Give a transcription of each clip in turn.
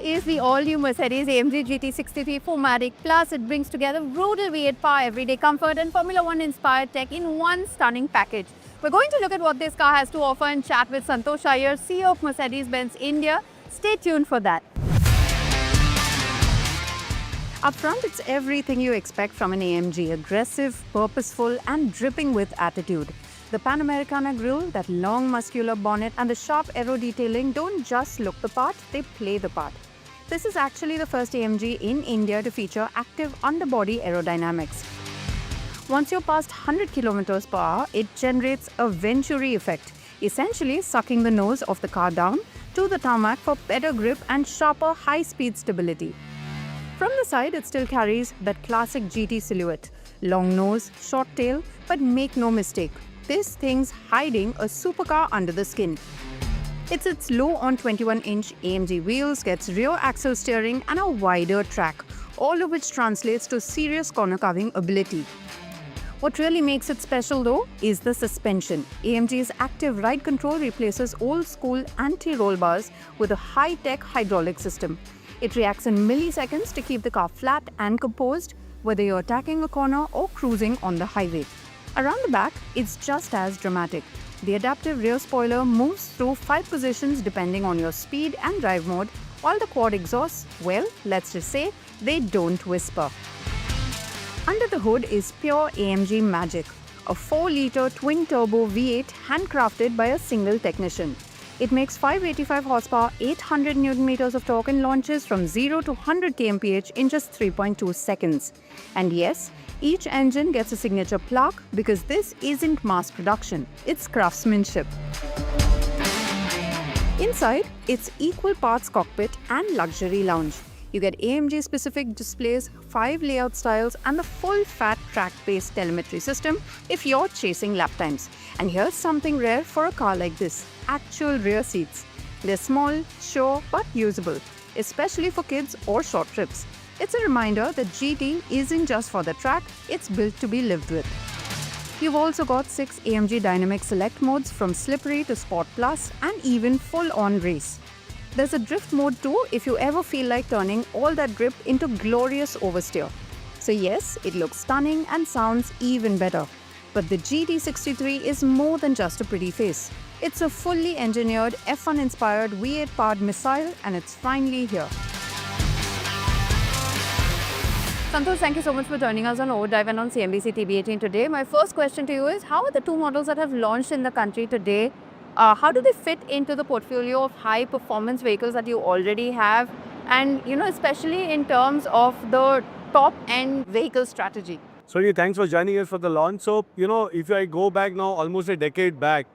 is the all-new Mercedes-AMG GT63 4MATIC. Plus, it brings together brutal V8 power, everyday comfort and Formula One inspired tech in one stunning package. We're going to look at what this car has to offer and chat with Santosh Iyer, CEO of Mercedes-Benz India. Stay tuned for that. Up front, it's everything you expect from an AMG: aggressive, purposeful and dripping with attitude. The Panamericana grille, that long muscular bonnet and the sharp aero detailing don't just look the part, they play the part. This is actually the first AMG in India to feature active underbody aerodynamics. Once you're past 100 km per hour, it generates a Venturi effect, essentially sucking the nose of the car down to the tarmac for better grip and sharper high-speed stability. From the side, it still carries that classic GT silhouette. Long nose, short tail, but make no mistake, this thing's hiding a supercar under the skin. It's its low on 21-inch AMG wheels, gets rear axle steering and a wider track, all of which translates to serious corner carving ability. What really makes it special though is the suspension. AMG's active ride control replaces old-school anti-roll bars with a high-tech hydraulic system. It reacts in milliseconds to keep the car flat and composed, whether you're attacking a corner or cruising on the highway. Around the back, it's just as dramatic. The adaptive rear spoiler moves through 5 positions depending on your speed and drive mode, while the quad exhausts, well, let's just say, they don't whisper. Under the hood is pure AMG magic, a 4-litre twin-turbo V8 handcrafted by a single technician. It makes 585 horsepower, 800 Nm of torque and launches from 0 to 100 kmph in just 3.2 seconds. And yes, each engine gets a signature plaque because this isn't mass production, it's craftsmanship. Inside, it's equal parts cockpit and luxury lounge. You get AMG-specific displays, 5 layout styles and the full-fat track-based telemetry system if you're chasing lap times. And here's something rare for a car like this: actual rear seats. They're small, sure, but usable, especially for kids or short trips. It's a reminder that GT isn't just for the track, it's built to be lived with. You've also got 6 AMG Dynamic Select modes from Slippery to Sport Plus and even full-on race. There's a drift mode too if you ever feel like turning all that grip into glorious oversteer. So yes, it looks stunning and sounds even better. But the GT63 is more than just a pretty face. It's a fully engineered F1-inspired V8 powered missile and it's finally here. Santosh, thank you so much for joining us on Overdrive and on CNBC TV18 today. My first question to you is, how are the 2 models that have launched in the country today, how do they fit into the portfolio of high-performance vehicles that you already have? And, especially in terms of the top-end vehicle strategy. Sorry, thanks for joining us for the launch. So, if I go back now, almost a decade back,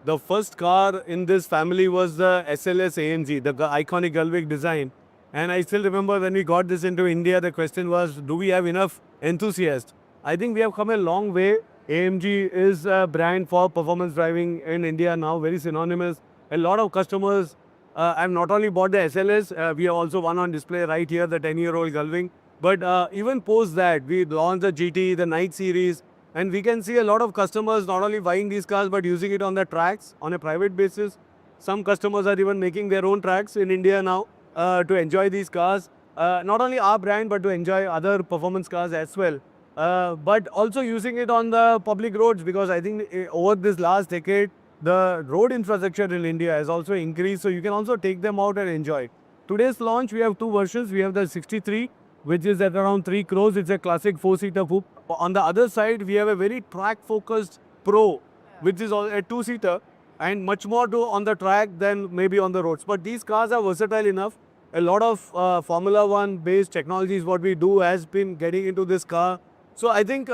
the first car in this family was the SLS AMG, the iconic Gullwig design. And I still remember when we got this into India, the question was, do we have enough enthusiasts? I think we have come a long way. AMG is a brand for performance driving in India now, very synonymous. A lot of customers have not only bought the SLS, we have also one on display right here, the 10-year-old Gullwing. But even post that, we launched the GT, the Night series, and we can see a lot of customers not only buying these cars, but using it on the tracks on a private basis. Some customers are even making their own tracks in India now to enjoy these cars. Not only our brand, but to enjoy other performance cars as well. But also using it on the public roads, because I think over this last decade, the road infrastructure in India has also increased, so you can also take them out and enjoy. Today's launch, we have 2 versions. We have the 63, which is at around 3 crores. It's a classic 4-seater coupe. On the other side, we have a very track-focused Pro, which is a 2-seater and much more on the track than maybe on the roads. But these cars are versatile enough. A lot of Formula One based technologies, what we do, has been getting into this car. So I think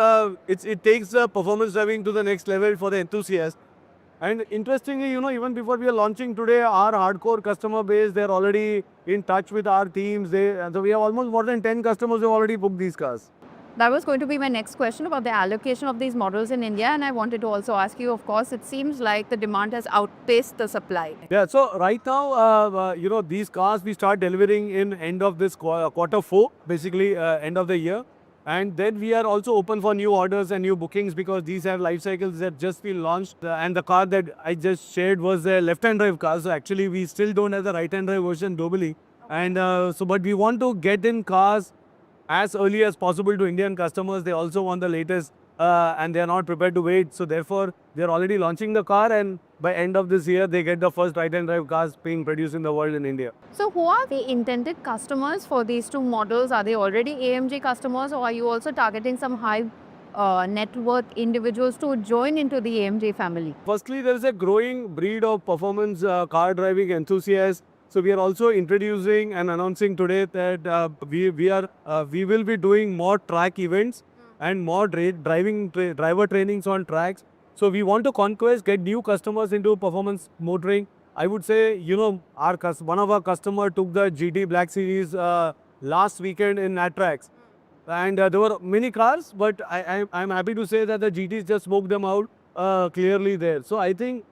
it takes the performance driving to the next level for the enthusiast. And interestingly, even before we are launching today, our hardcore customer base, they're already in touch with our teams. So we have almost more than 10 customers who have already booked these cars. That was going to be my next question about the allocation of these models in India. And I wanted to also ask you, of course, it seems like the demand has outpaced the supply. Yeah, so right now, these cars we start delivering in end of this quarter 4, basically end of the year. And then we are also open for new orders and new bookings because these have life cycles that just been launched. And the car that I just shared was a left-hand drive car. So actually, we still don't have the right-hand drive version globally. And but we want to get in cars as early as possible to Indian customers. They also want the latest, and they are not prepared to wait. So therefore, they are already launching the car, and by end of this year, they get the first right-hand drive cars being produced in the world in India. So who are the intended customers for these two models? Are they already AMG customers, or are you also targeting some high net worth individuals to join into the AMG family? Firstly, there is a growing breed of performance car driving enthusiasts. So we are also introducing and announcing today that we will be doing more track events and more driver trainings on tracks. So we want to conquest, get new customers into performance motoring. I would say, one of our customer took the GT Black Series last weekend in Natrax. And there were many cars, but I'm happy to say that the GTs just smoked them out clearly there. So I think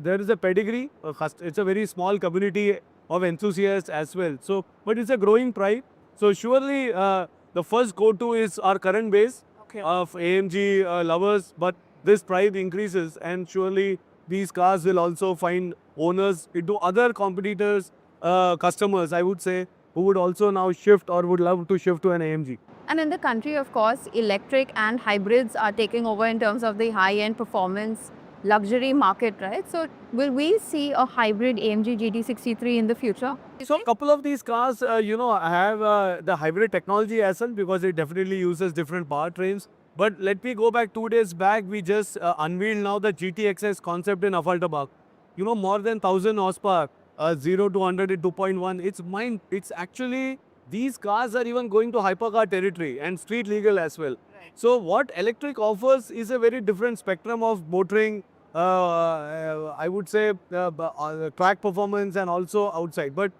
there is a pedigree. It's a very small community of enthusiasts as well. So, but it's a growing pride. So surely the first go-to is our current base of AMG lovers, but this pride increases, and surely these cars will also find owners into other competitors, customers, I would say, who would also now shift or would love to shift to an AMG. And in the country, of course, electric and hybrids are taking over in terms of the high-end performance luxury market, right? So will we see a hybrid AMG GT63 in the future? So a couple of these cars, have the hybrid technology as well, because it definitely uses different powertrains. But let me go back 2 days back. We just unveiled now the GTXS concept in Affalterbach. More than 1000 horsepower, 0 to 100 in 2.1. It's actually, these cars are even going to hypercar territory and street legal as well. Right. So what electric offers is a very different spectrum of motoring, I would say track performance and also outside. But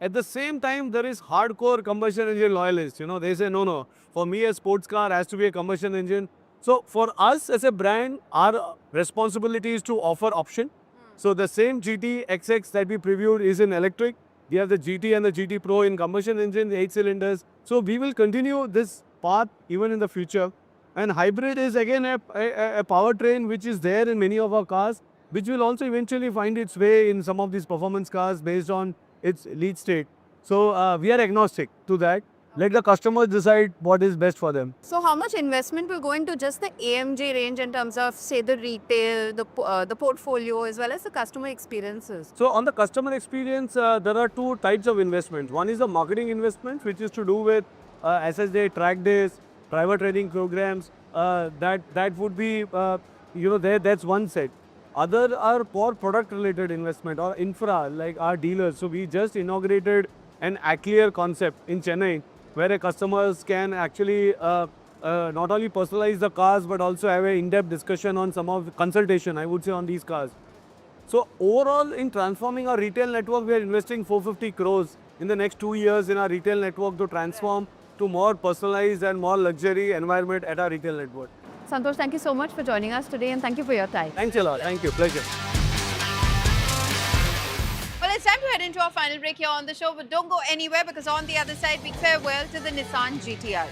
at the same time, there is hardcore combustion engine loyalists. They say, no, for me a sports car has to be a combustion engine. So for us as a brand, our responsibility is to offer option. So the same GT XX that we previewed is in electric. We have the GT and the GT Pro in combustion engine, 8 cylinders. So we will continue this path even in the future. And hybrid is again a powertrain which is there in many of our cars, which will also eventually find its way in some of these performance cars based on its lead state. So we are agnostic to that. Let the customers decide what is best for them. So how much investment will go into just the AMG range in terms of, say, the retail, the portfolio, as well as the customer experiences? So on the customer experience, there are two types of investments. One is the marketing investment, which is to do with SSD, track days, driver training programs. That would be, that's one set. Other are for product related investment or infra, like our dealers. So we just inaugurated an Aclear concept in Chennai, where customers can actually not only personalize the cars, but also have an in-depth discussion on some of the consultation, I would say, on these cars. So overall, in transforming our retail network, we are investing 450 crores in the next 2 years in our retail network to transform to more personalized and more luxury environment at our retail network. Santosh, thank you so much for joining us today, and thank you for your time. Thanks a lot. Thank you. Pleasure. Well, it's time to head into our final break here on the show, but don't go anywhere, because on the other side, we farewell to the Nissan GTR.